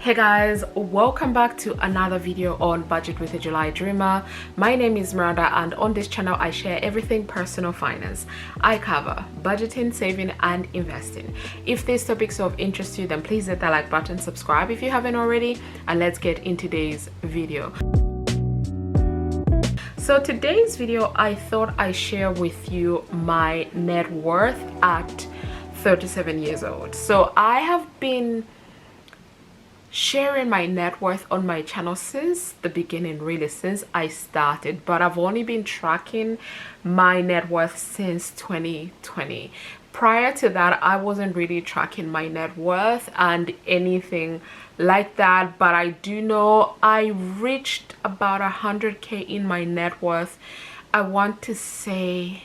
Hey guys, welcome back to another video on Budget with a July Dreamer. My name is Miranda, and on this channel I share everything personal finance. I cover budgeting, saving and investing. If these topics are of interest to you, then please hit that like button, subscribe if you haven't already, and let's get into today's video. So today's video, I thought I'd share with you my net worth at 37 years old. So I have been sharing my net worth on my channel since the beginning, really since I started, but I've only been tracking my net worth since 2020. Prior to that, I wasn't really tracking my net worth and anything like that, but I do know I reached about 100k in my net worth, I want to say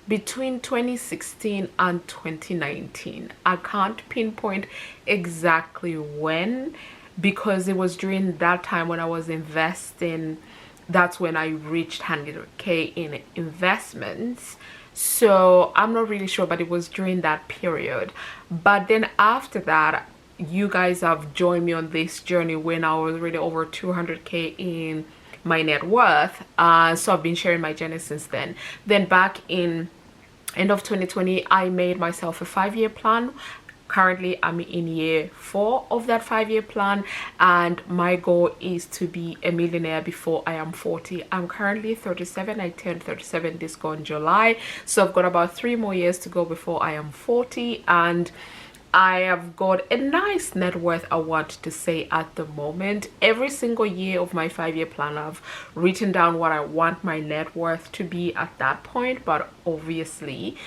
between 2016 and 2019. I can't pinpoint exactly when, because it was during that time when I was investing. That's when I reached 100k in investments. So I'm not really sure, but it was during that period. But then after that, you guys have joined me on this journey when I was really over 200k in my net worth. So I've been sharing my journey since then. Then back in end of 2020, I made myself a 5-year plan. Currently I'm in year 4 of that 5-year plan, and my goal is to be a millionaire before I am 40. I'm currently 37. I turned 37 this gone July, so I've got about 3 more years to go before I am 40, and I have got a nice net worth, I want to say, at the moment. Every single year of my 5-year plan, I've written down what I want my net worth to be at that point. But obviously,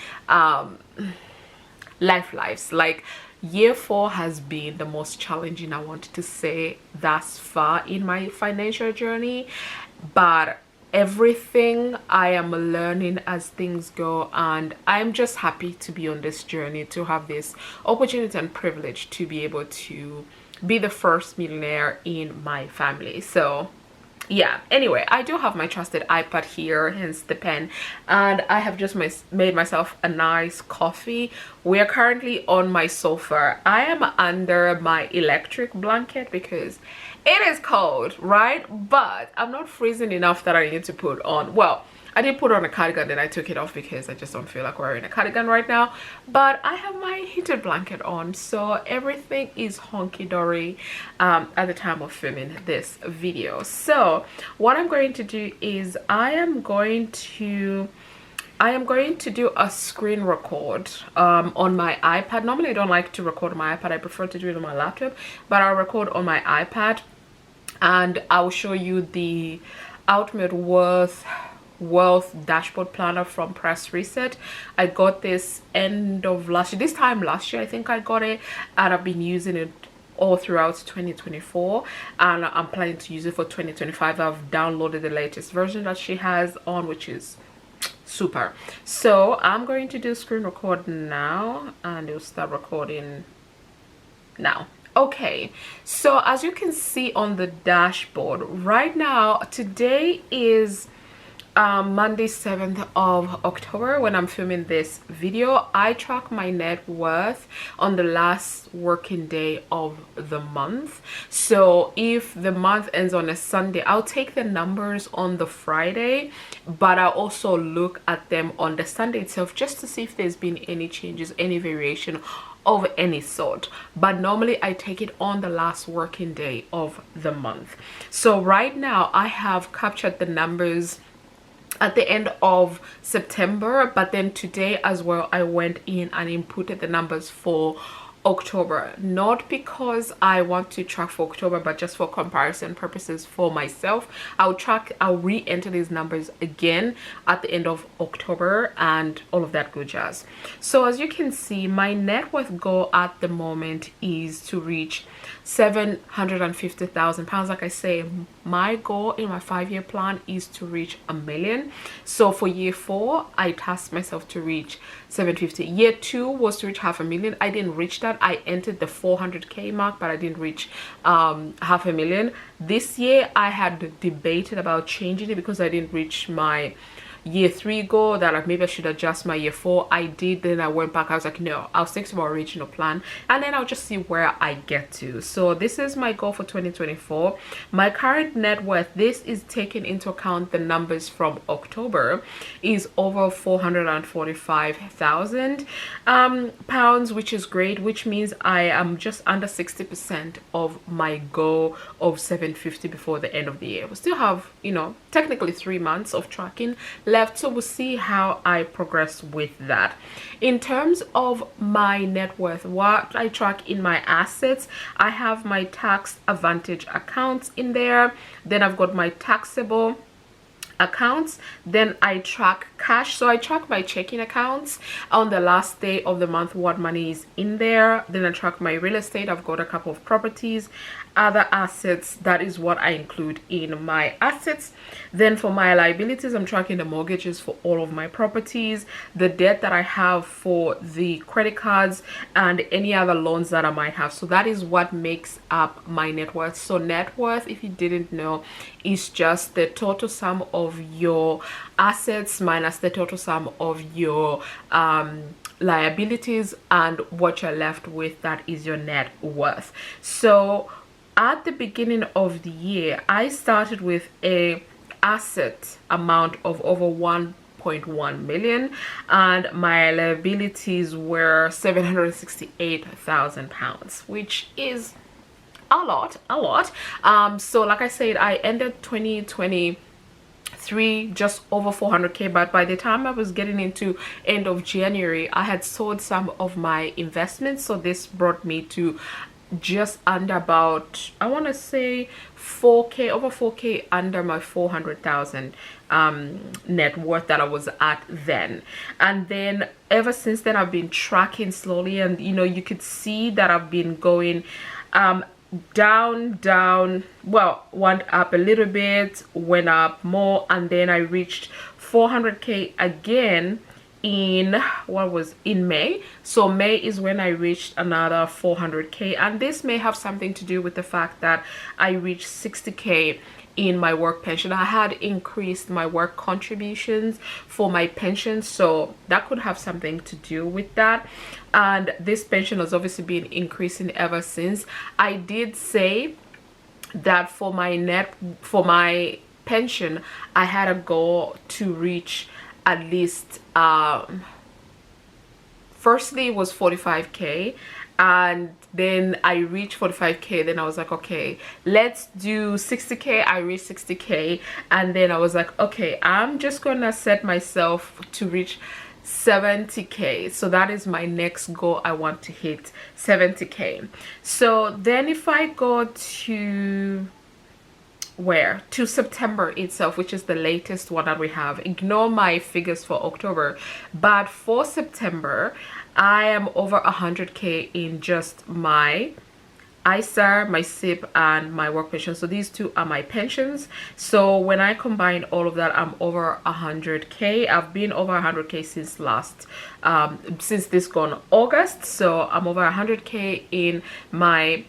lives. Like, year 4 has been the most challenging, I want to say, thus far in my financial journey. But everything I am learning as things go, and I'm just happy to be on this journey, to have this opportunity and privilege to be able to be the first millionaire in my family. So yeah, anyway, I do have my trusted iPad here, hence the pen, and I have just made myself a nice coffee. We are currently on my sofa. I am under my electric blanket because it is cold, right? But I'm not freezing enough that I need to put on, well, I did put on a cardigan, then I took it off because I just don't feel like wearing a cardigan right now. But I have my heated blanket on, so everything is honky-dory at the time of filming this video. So what I'm going to do is I am going to do a screen record on my iPad. Normally I don't like to record on my iPad, I prefer to do it on my laptop, but I'll record on my iPad and I'll show you the ultimate wealth dashboard planner from Press Reset. I got this end of last year, this time last year I think I got it, and I've been using it all throughout 2024, and I'm planning to use it for 2025. I've downloaded the latest version that she has on, which is super. So I'm going to do screen record now, and it'll start recording now. Okay, so as you can see on the dashboard right now, today is Monday 7th of October when I'm filming this video. I track my net worth on the last working day of the month. So if the month ends on a Sunday, I'll take the numbers on the Friday, but I'll also look at them on the Sunday itself just to see if there's been any changes, any variation of any sort. But normally I take it on the last working day of the month. So right now I have captured the numbers at the end of September, but then today as well I went in and inputted the numbers for October, not because I want to track for October, but just for comparison purposes for myself. I'll re-enter these numbers again at the end of October and all of that good jazz. So as you can see, my net worth goal at the moment is to reach £750,000. Like I say, my goal in my 5-year plan is to reach $1 million. So for year 4 I tasked myself to reach 750. Year 2 was to reach $500,000. I didn't reach that. I entered the 400k mark, but I didn't reach $500,000. This year I had debated about changing it because I didn't reach my year 3 goal that like maybe I should adjust my year 4. I did, then I went back. I was like, no, I'll stick to my original plan, and then I'll just see where I get to. So this is my goal for 2024. My current net worth, this is taking into account the numbers from October, is over 445,000 pounds, which is great, which means I am just under 60% of my goal of 750 before the end of the year. We still have, you know, technically 3 months of tracking left, so we'll see how I progress with that. In terms of my net worth, what I track in my assets, I have my tax advantage accounts in there, then I've got my taxable accounts, then I track cash. So I track my checking accounts on the last day of the month, what money is in there. Then I track my real estate. I've got a couple of properties, other assets. That is what I include in my assets. Then for my liabilities, I'm tracking the mortgages for all of my properties, the debt that I have for the credit cards, and any other loans that I might have. So that is what makes up my net worth. So net worth, if you didn't know, is just the total sum of your assets minus the total sum of your liabilities, and what you're left with, that is your net worth. So at the beginning of the year, I started with a asset amount of over 1.1 million, and my liabilities were 768,000 pounds, which is a lot. So like I said, I ended 2023 just over 400k, but by the time I was getting into end of January, I had sold some of my investments, so this brought me to just under about, I want to say 4k, over 4k under my 400,000 net worth that I was at then. And then ever since then, I've been tracking slowly, and you know, you could see that I've been going down, well, went up a little bit, went up more, and then I reached 400k again in May. So May is when I reached another 400k, and this may have something to do with the fact that I reached 60k in my work pension. I had increased my work contributions for my pension, so that could have something to do with that. And this pension has obviously been increasing ever since. I did say that for my pension, I had a goal to reach at least firstly it was 45k, and then I reached 45k. Then I was like, okay, let's do 60k. I reached 60k, and then I was like, okay, I'm just gonna set myself to reach 70k. So that is my next goal. I want to hit 70k. So then if I go to September itself, which is the latest one that we have, ignore my figures for October, but for September I am over 100k in just my ISA, my SIP, and my work pension. So these two are my pensions. So when I combine all of that, I'm over 100k. I've been over 100k since since this gone August. So I'm over 100k in my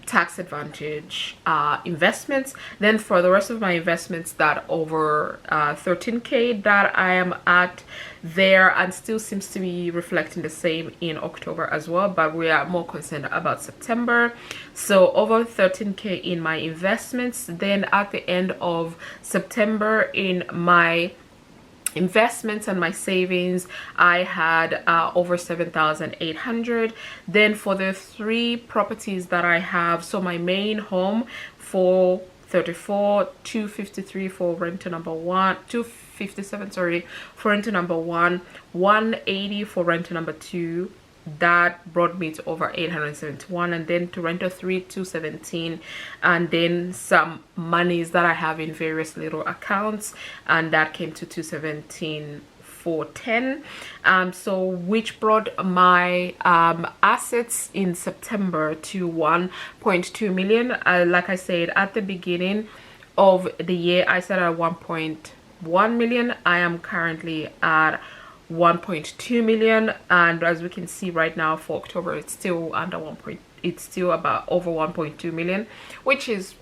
tax advantage investments. Then for the rest of my investments, that over 13k that I am at there, and still seems to be reflecting the same in October as well, but we are more concerned about September. So over 13k in my investments. Then at the end of September, in my investments and my savings, I had over 7,800. Then for the 3 properties that I have, so my main home, 434, 253 for renter number 1, 257 sorry for renter number 1, 180 for renter number 2. That brought me to over 871. And then to renter 3, 217, and then some monies that I have in various little accounts, and that came to 217 410. So which brought my assets in September to 1.2 million. Like I said at the beginning of the year, I started at 1.1 million. I am currently at 1.2 million, and as we can see right now for October, it's still under it's still about over 1.2 million, which is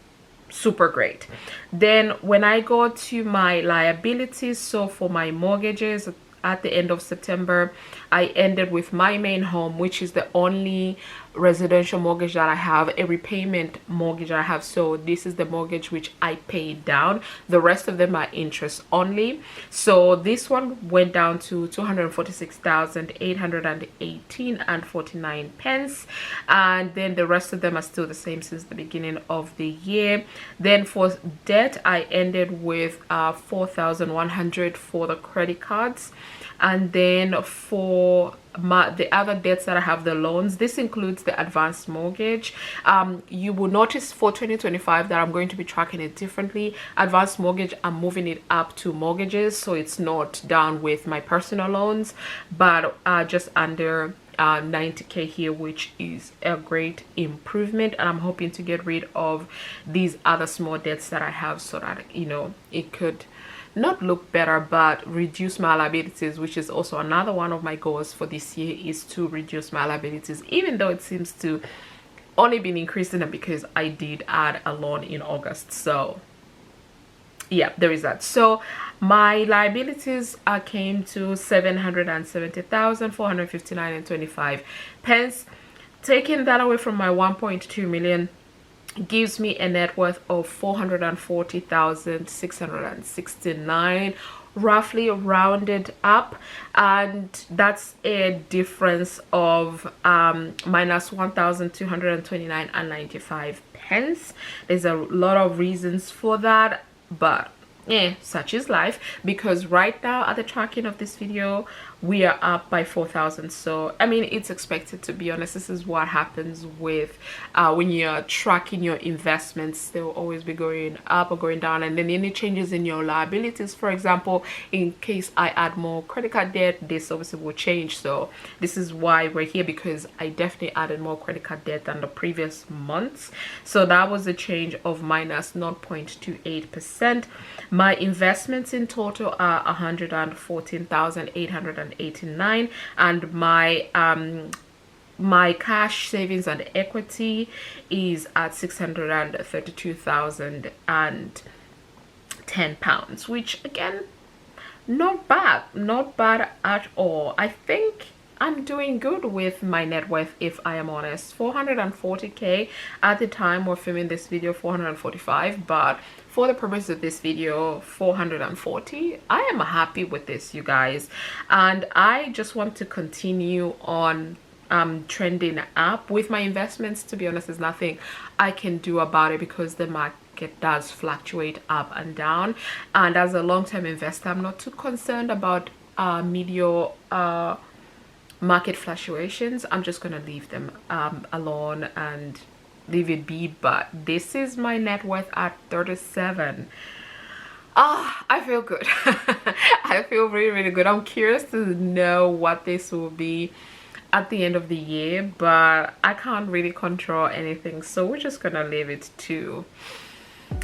super great. Then when I go to my liabilities, so for my mortgages, at the end of September, I ended with my main home, which is the only residential mortgage that I have, a repayment mortgage that I have. So this is the mortgage which I paid down. The rest of them are interest only. So this one went down to 246,818 and 49 pence, and then the rest of them are still the same since the beginning of the year. Then for debt, I ended with 4,100 for the credit cards. And then for the other debts that I have, the loans, this includes the advanced mortgage. You will notice for 2025 that I'm going to be tracking it differently. Advanced mortgage, I'm moving it up to mortgages, so it's not down with my personal loans, but just under 90k here, which is a great improvement. And I'm hoping to get rid of these other small debts that I have, so that, you know, it could not look better but reduce my liabilities, which is also another one of my goals for this year, is to reduce my liabilities, even though it seems to only been increasing because I did add a loan in August. So yeah, there is that. So my liabilities came to 770,459 and 25 pence. Taking that away from my 1.2 million gives me a net worth of 440,669, roughly rounded up, and that's a difference of minus 1,229 and 95 pence. There's a lot of reasons for that, but yeah, such is life, because right now at the tracking of this video we are up by 4,000. So I mean, it's expected, to be honest. This is what happens with when you're tracking your investments. They'll always be going up or going down, and then any changes in your liabilities, for example, in case I add more credit card debt, this obviously will change. So this is why we're here, because I definitely added more credit card debt than the previous months. So that was a change of minus 0.28%. My investments in total are 114,889, and my cash savings and equity is at 632,010 pounds, which again, not bad at all. I think I'm doing good with my net worth, if I am honest. 440k at the time we're filming this video, 445, but for the purpose of this video, 440. I am happy with this, you guys, and I just want to continue on trending up with my investments. To be honest, there's nothing I can do about it, because the market does fluctuate up and down, and as a long-term investor, I'm not too concerned about market fluctuations. I'm just gonna leave them alone and leave it be. But this is my net worth at 37. I feel good. I feel really, really good. I'm curious to know what this will be at the end of the year, but I can't really control anything, so we're just gonna leave it to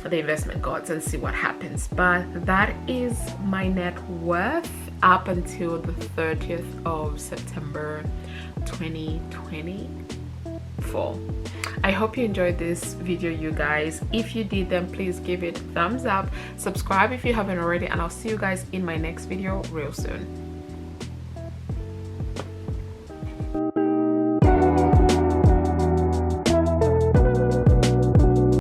the investment gods and see what happens. But that is my net worth up until the 30th of September 2024. I hope you enjoyed this video, you guys. If you did, then please give it a thumbs up, subscribe if you haven't already, and I'll see you guys in my next video real soon.